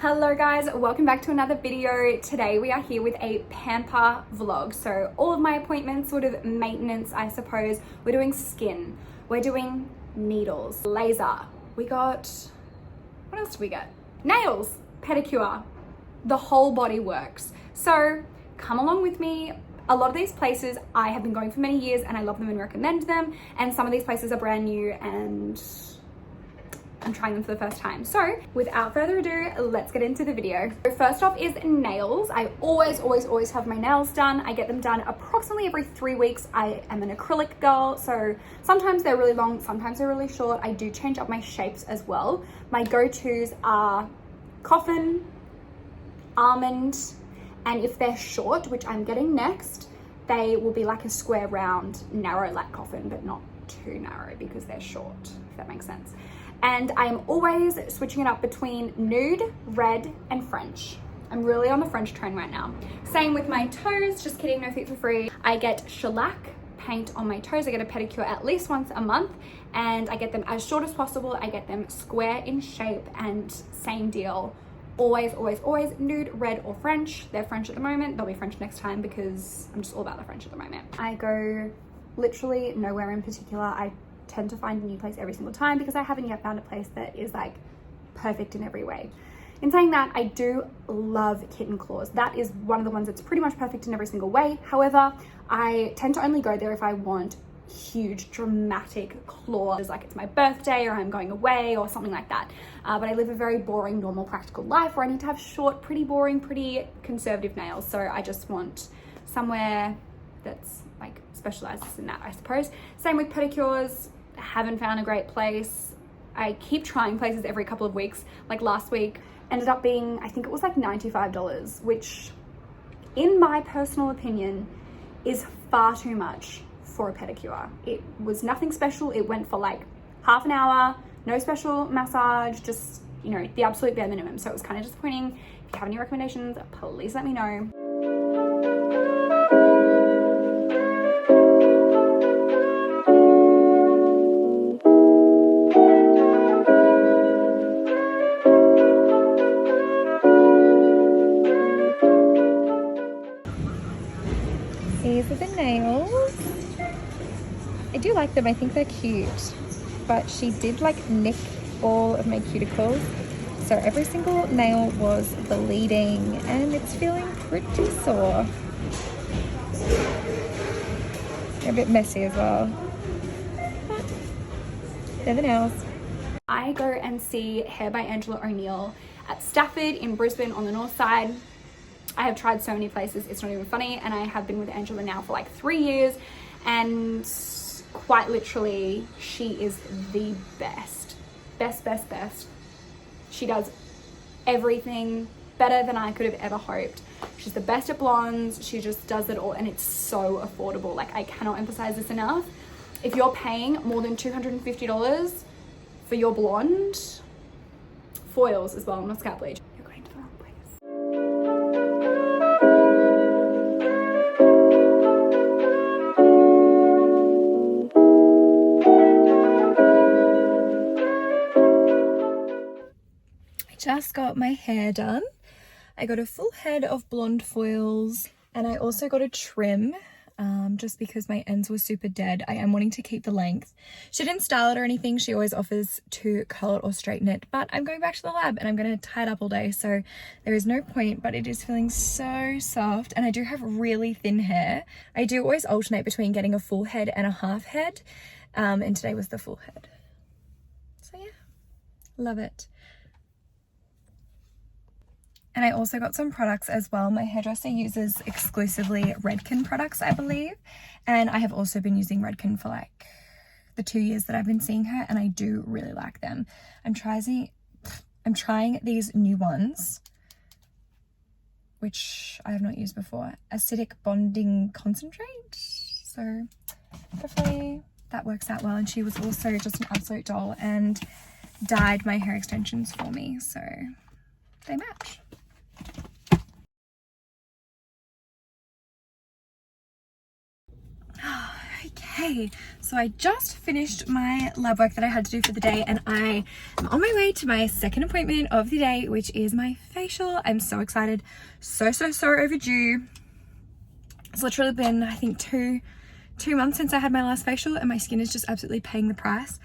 Hello guys, welcome back to another video. Today we are here with a pamper vlog. So all of my appointments, sort of maintenance, I suppose. We're doing skin, we're doing needles, laser. We got, what else do we get? Nails, pedicure, the whole body works. So come along with me. A lot of these places I have been going for many years and I love them and recommend them. And some of these places are brand new and I'm trying them for the first time. So without further ado, let's get into the video. So first off is nails. I always have my nails done. I get them done approximately every 3 weeks. I am an acrylic girl, so sometimes they're really long, sometimes they're really short. I do change up my shapes as well. My go-tos are coffin, almond, and if they're short, which I'm getting next, they will be like a square round, narrow like coffin, but not too narrow because they're short, if that makes sense. And I'm always switching it up between nude, red, and French. I'm really on the French trend right now. Same with my toes, just kidding, no feet for free. I get shellac paint on my toes. I get a pedicure at least once a month and I get them as short as possible. I get them square in shape and same deal. Always nude, red, or French. They're French at the moment. They'll be French next time because I'm just all about the French at the moment. I go literally nowhere in particular. I tend to find a new place every single time because I haven't yet found a place that is like perfect in every way. In saying that, I do love kitten claws. That is one of the ones that's pretty much perfect in every single way. However, I tend to only go there if I want huge dramatic claws, like it's my birthday or I'm going away or something like that. But I live a very boring, normal, practical life where I need to have short, pretty boring, pretty conservative nails. So I just want somewhere that's like specializes in that, I suppose. Same with pedicures. Haven't found a great place. I keep trying places every couple of weeks. Like last week ended up being, I think it was like $95, which in my personal opinion is far too much for a pedicure. It was nothing special. It went for like half an hour, no special massage, just, you know, the absolute bare minimum. So it was kind of disappointing. If you have any recommendations, please let me know. These are the nails. I do like them, I think they're cute, but she did like nick all of my cuticles. So every single nail was bleeding and it's feeling pretty sore. They're a bit messy as well. But they're the nails. I go and see Hair by Angela O'Neill at Stafford in Brisbane on the north side. I have tried so many places, it's not even funny, and I have been with Angela now for like 3 years, and quite literally, she is the best. Best. She does everything better than I could have ever hoped. She's the best at blondes, she just does it all, and it's so affordable. Like, I cannot emphasize this enough. If you're paying more than $250 for your blonde, foils as well, not scalp bleach, you're going to the wrong place. Just got my hair done. I got a full head of blonde foils and I also got a trim just because my ends were super dead. I am wanting to keep the length. She didn't style it or anything. She always offers to curl it or straighten it, but I'm going back to the lab and I'm going to tie it up all day, so there is no point, but it is feeling so soft and I do have really thin hair. I do always alternate between getting a full head and a half head, and today was the full head. So yeah, love it. And I also got some products as well. My hairdresser uses exclusively Redken products, I believe. And I have also been using Redken for like the 2 years that I've been seeing her, and I do really like them. I'm trying these new ones, which I have not used before. Acidic Bonding Concentrate. So hopefully that works out well. And she was also just an absolute doll and dyed my hair extensions for me, so they match. Hey, so I just finished my lab work that I had to do for the day, and I am on my way to my second appointment of the day, which is my facial. I'm so excited. So overdue. It's literally been, I think, two months since I had my last facial, and my skin is just absolutely paying the price.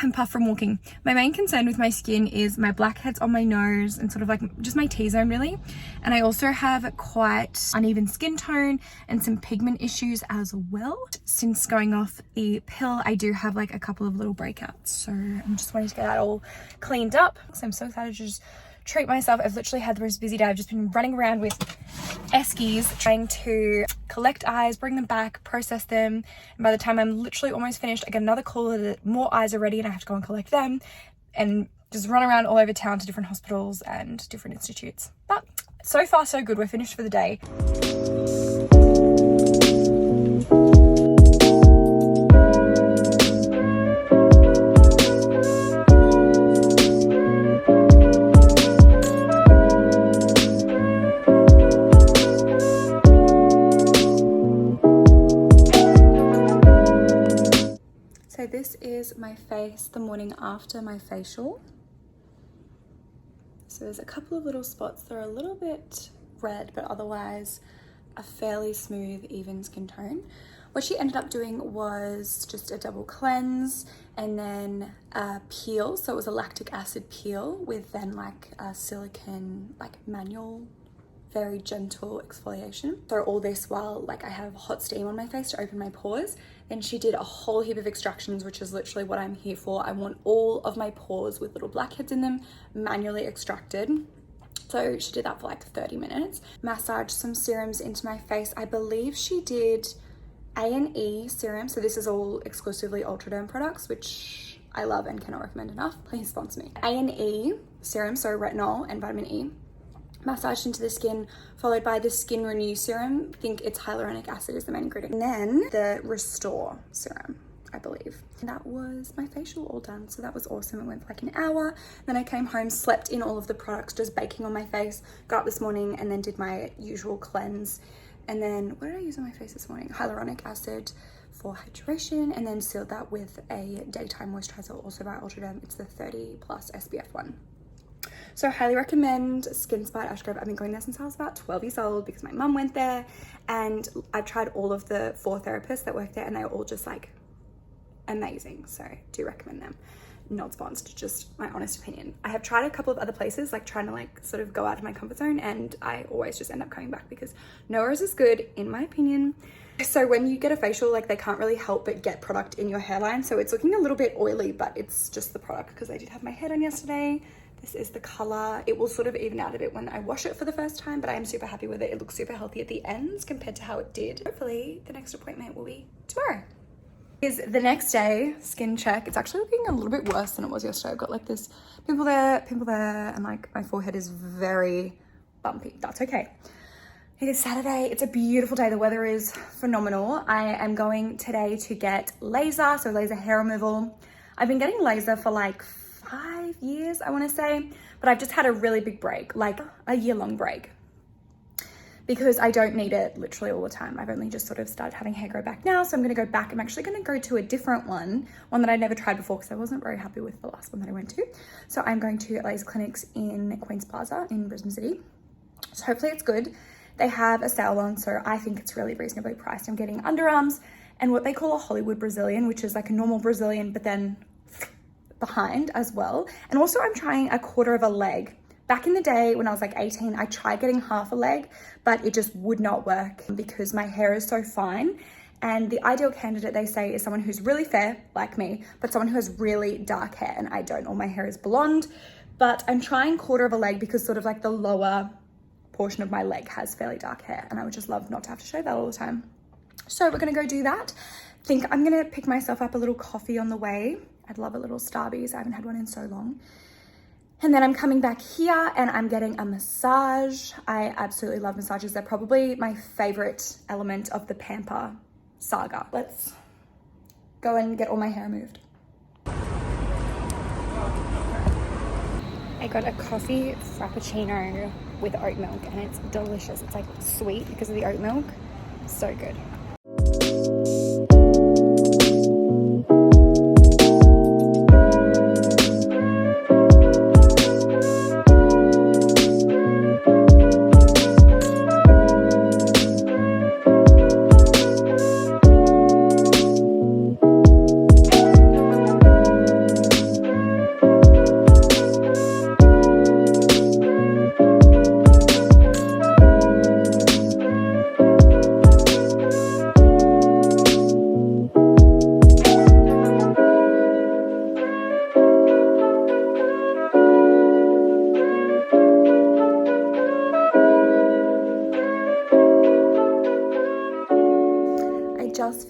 I'm puffed from walking. My main concern with my skin is my blackheads on my nose and sort of like just my T-zone really. And I also have quite uneven skin tone and some pigment issues as well. Since going off the pill, I do have like a couple of little breakouts. So I'm just wanting to get that all cleaned up. So I'm so excited to just treat myself. I've literally had the most busy day. I've just been running around with eskies trying to collect eyes, bring them back, process them, and by the time I'm literally almost finished, I get another call that more eyes are ready and I have to go and collect them and just run around all over town to different hospitals and different institutes. But so far so good. We're finished for the day. This is my face the morning after my facial. So there's a couple of little spots that are a little bit red, but otherwise a fairly smooth, even skin tone. What she ended up doing was just a double cleanse and then a peel. So it was a lactic acid peel with then like a silicone, like manual, very gentle exfoliation. So all this while like I have hot steam on my face to open my pores. Then she did a whole heap of extractions, which is literally what I'm here for. I want all of my pores with little blackheads in them manually extracted. So she did that for like 30 minutes. Massaged some serums into my face. I believe she did A&E serum. So this is all exclusively Ultraderm products, which I love and cannot recommend enough. Please sponsor me. A&E serum, so retinol and vitamin E. Massaged into the skin, followed by the Skin Renew serum. I think it's hyaluronic acid is the main ingredient. And then the Restore serum, I believe. And that was my facial all done. So that was awesome. It went for like an hour. Then I came home, slept in all of the products, just baking on my face. Got up this morning and then did my usual cleanse. And then, what did I use on my face this morning? Hyaluronic acid for hydration, and then sealed that with a daytime moisturizer, also by Ultraderm. It's the 30+ SPF one. So I highly recommend Skin Spa at Ashgrove. I've been going there since I was about 12 years old because my mum went there, and I've tried all of the 4 therapists that work there and they were all just like amazing. So I do recommend them. Not sponsored, just my honest opinion. I have tried a couple of other places, like trying to like sort of go out of my comfort zone, and I always just end up coming back because nowhere is as good in my opinion. So when you get a facial, like they can't really help but get product in your hairline. So it's looking a little bit oily, but it's just the product because I did have my hair done yesterday. This is the color. It will sort of even out a bit when I wash it for the first time, but I am super happy with it. It looks super healthy at the ends compared to how it did. Hopefully the next appointment will be tomorrow. Is the next day, skin check. It's actually looking a little bit worse than it was yesterday. I've got like this pimple there, and like my forehead is very bumpy. That's okay. It is Saturday. It's a beautiful day. The weather is phenomenal. I am going today to get laser, so laser hair removal. I've been getting laser for like 5 years, I want to say, but I've just had a really big break, like a year-long break, because I don't need it literally all the time. I've only just sort of started having hair grow back now, so I'm going to go back. I'm actually going to go to a different one that I'd never tried before because I wasn't very happy with the last one that I went to. So I'm going to laser clinics in Queen's Plaza in Brisbane City. So hopefully it's good. They have a sale on, so I think it's really reasonably priced. I'm getting underarms and what they call a Hollywood Brazilian, which is like a normal Brazilian, but then behind as well. And also I'm trying a quarter of a leg. Back in the day when I was like 18, I tried getting half a leg, but it just would not work because my hair is so fine. And the ideal candidate, they say, is someone who's really fair, like me, but someone who has really dark hair, and I don't. All my hair is blonde, but I'm trying quarter of a leg because sort of like the lower portion of my leg has fairly dark hair, and I would just love not to have to show that all the time. So we're gonna go do that. I think I'm gonna pick myself up a little coffee on the way. I'd love a little Starbucks. I haven't had one in so long. And then I'm coming back here and I'm getting a massage. I absolutely love massages. They're probably my favorite element of the Pamper saga. Let's go and get all my hair moved. I got a coffee frappuccino with oat milk and it's delicious. It's like sweet because of the oat milk. So good.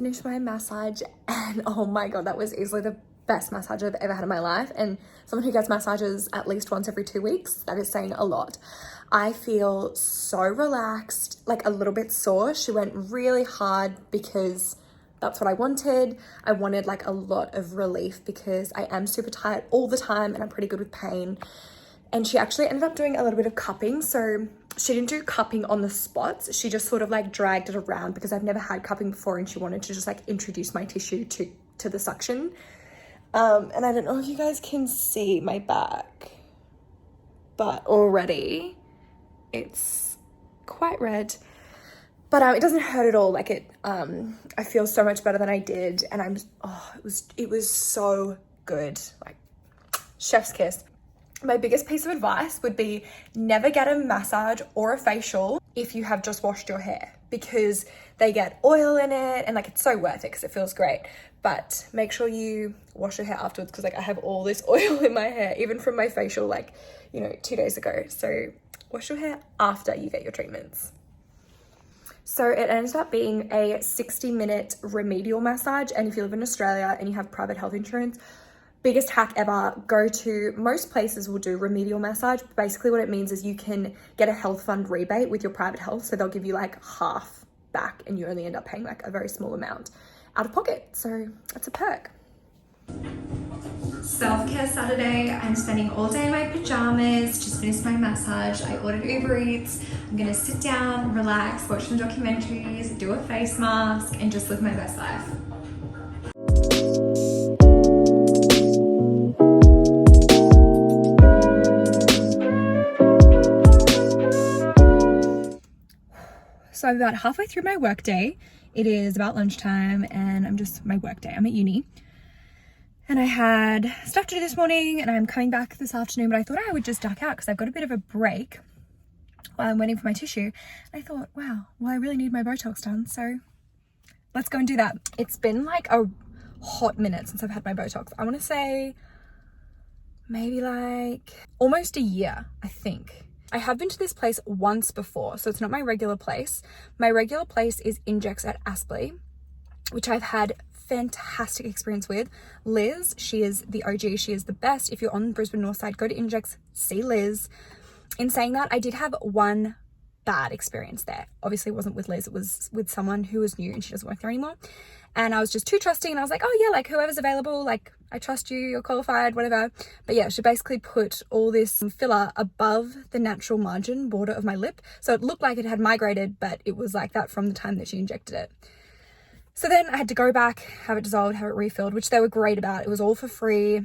finished my massage and oh my God, that was easily the best massage I've ever had in my life. And someone who gets massages at least once every 2 weeks, that is saying a lot. I feel so relaxed, like a little bit sore. She went really hard because that's what I wanted. I wanted like a lot of relief because I am super tired all the time and I'm pretty good with pain. And she actually ended up doing a little bit of cupping. So she didn't do cupping on the spots. She just sort of like dragged it around because I've never had cupping before and she wanted to just like introduce my tissue to the suction. And I don't know if you guys can see my back, but already it's quite red. But it doesn't hurt at all. Like I feel so much better than I did. And it was so good. Like chef's kiss. My biggest piece of advice would be never get a massage or a facial if you have just washed your hair, because they get oil in it and like it's so worth it because it feels great. But make sure you wash your hair afterwards because like I have all this oil in my hair, even from my facial, like, 2 days ago. So wash your hair after you get your treatments. So it ended up being a 60-minute remedial massage. And if you live in Australia and you have private health insurance, biggest hack ever, most places will do remedial massage. Basically what it means is you can get a health fund rebate with your private health. So they'll give you like half back and you only end up paying like a very small amount out of pocket. So that's a perk. Self-care Saturday. I'm spending all day in my pajamas, just finished my massage. I ordered Uber Eats. I'm gonna sit down, relax, watch some documentaries, do a face mask, and just live my best life. So I'm about halfway through my workday. It is about lunchtime and my workday. I'm at uni. And I had stuff to do this morning and I'm coming back this afternoon, but I thought I would just duck out because I've got a bit of a break while I'm waiting for my tissue. And I thought, wow, well, I really need my Botox done. So let's go and do that. It's been like a hot minute since I've had my Botox. I want to say maybe like almost a year, I think. I have been to this place once before, so it's not my regular place. My regular place is Injex at Aspley, which I've had fantastic experience with. Liz, she is the OG, she is the best. If you're on the Brisbane North Side, go to Injex, see Liz. In saying that, I did have one bad experience there. Obviously it wasn't with Liz, it was with someone who was new and she doesn't work there anymore. And I was just too trusting and I was like, oh yeah, like whoever's available, like I trust you, you're qualified, whatever. But yeah, she basically put all this filler above the natural margin border of my lip. So it looked like it had migrated, but it was like that from the time that she injected it. So then I had to go back, have it dissolved, have it refilled, which they were great about. It was all for free,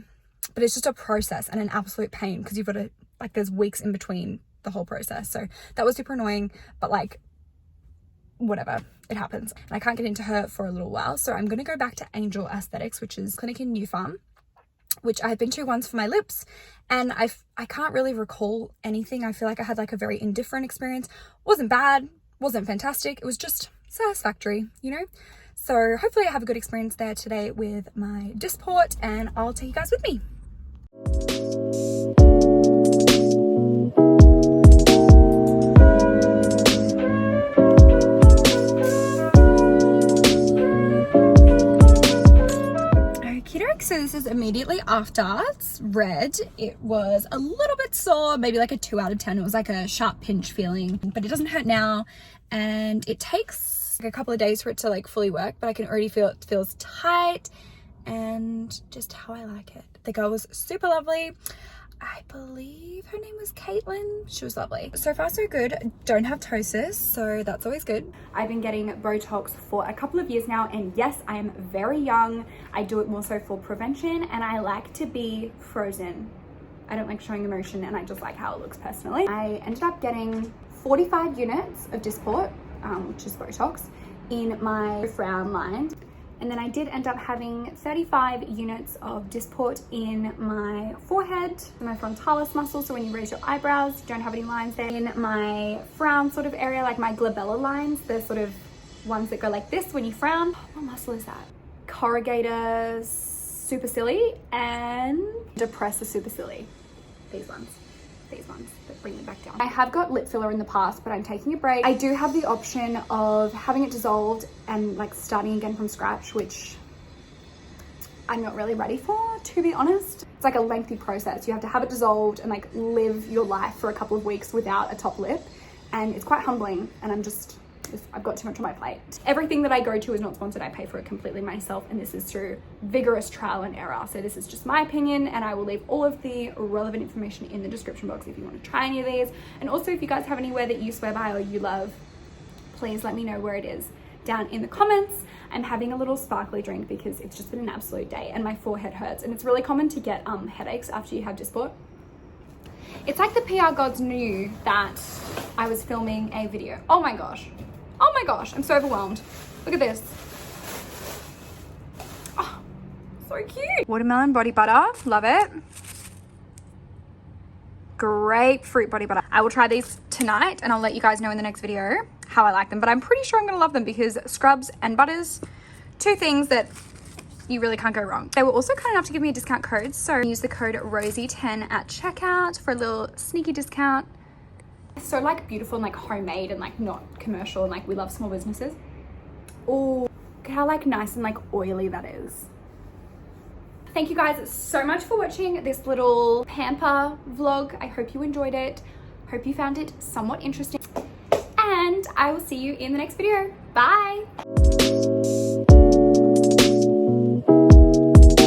but it's just a process and an absolute pain because you've got to, like there's weeks in between the whole process. So that was super annoying, but like, whatever, it happens. And I can't get into her for a little while. So I'm going to go back to Angel Aesthetics, which is a clinic in New Farm, which I've been to once for my lips. And I can't really recall anything. I feel like I had like a very indifferent experience. Wasn't bad, wasn't fantastic. It was just satisfactory, So hopefully I have a good experience there today with my Dysport and I'll take you guys with me. So this is immediately after. It's red. It was a little bit sore, maybe like a 2 out of 10. It was like a sharp pinch feeling, but it doesn't hurt now. And it takes like a couple of days for it to like fully work, but I can already feel it feels tight and just how I like it. The girl was super lovely. I believe her name was Caitlin. She was lovely. So far so good. Don't have ptosis, so that's always good. I've been getting Botox for a couple of years now, and yes, I am very young. I do it more so for prevention, and I like to be frozen. I don't like showing emotion, and I just like how it looks personally. I ended up getting 45 units of Dysport, which is Botox, in my frown line. And then I did end up having 35 units of Dysport in my forehead, my frontalis muscle. So when you raise your eyebrows, you don't have any lines there. In my frown sort of area, like my glabella lines, the sort of ones that go like this when you frown. What muscle is that? Corrugator supercilii and depressor supercilii. These ones. these ones that bring it back down. I have got lip filler in the past, but I'm taking a break. I do have the option of having it dissolved and like starting again from scratch, which I'm not really ready for, to be honest. It's like a lengthy process. You have to have it dissolved and like live your life for a couple of weeks without a top lip, and it's quite humbling, and I've got too much on my plate. Everything that I go to is not sponsored. I pay for it completely myself, and this is through vigorous trial and error. So this is just my opinion, and I will leave all of the relevant information in the description box if you want to try any of these. And also, if you guys have anywhere that you swear by or you love, please let me know where it is down in the comments. I'm having a little sparkly drink because it's just been an absolute day and my forehead hurts, and it's really common to get headaches after you have Dysport. It's like the PR gods knew that I was filming a video. Oh my gosh, I'm so overwhelmed. Look at this. Oh, so cute. Watermelon body butter, love it. Grapefruit body butter. I will try these tonight and I'll let you guys know in the next video how I like them, but I'm pretty sure I'm gonna love them because scrubs and butters, two things that you really can't go wrong. They were also kind enough to give me a discount code, so use the code ROSIE10 at checkout for a little sneaky discount. It's so like beautiful and like homemade and like not commercial, and like we love small businesses. Oh, look at how like nice and like oily that is. Thank you guys so much for watching this little pamper vlog. I hope you enjoyed it. Hope you found it somewhat interesting. And I will see you in the next video. Bye.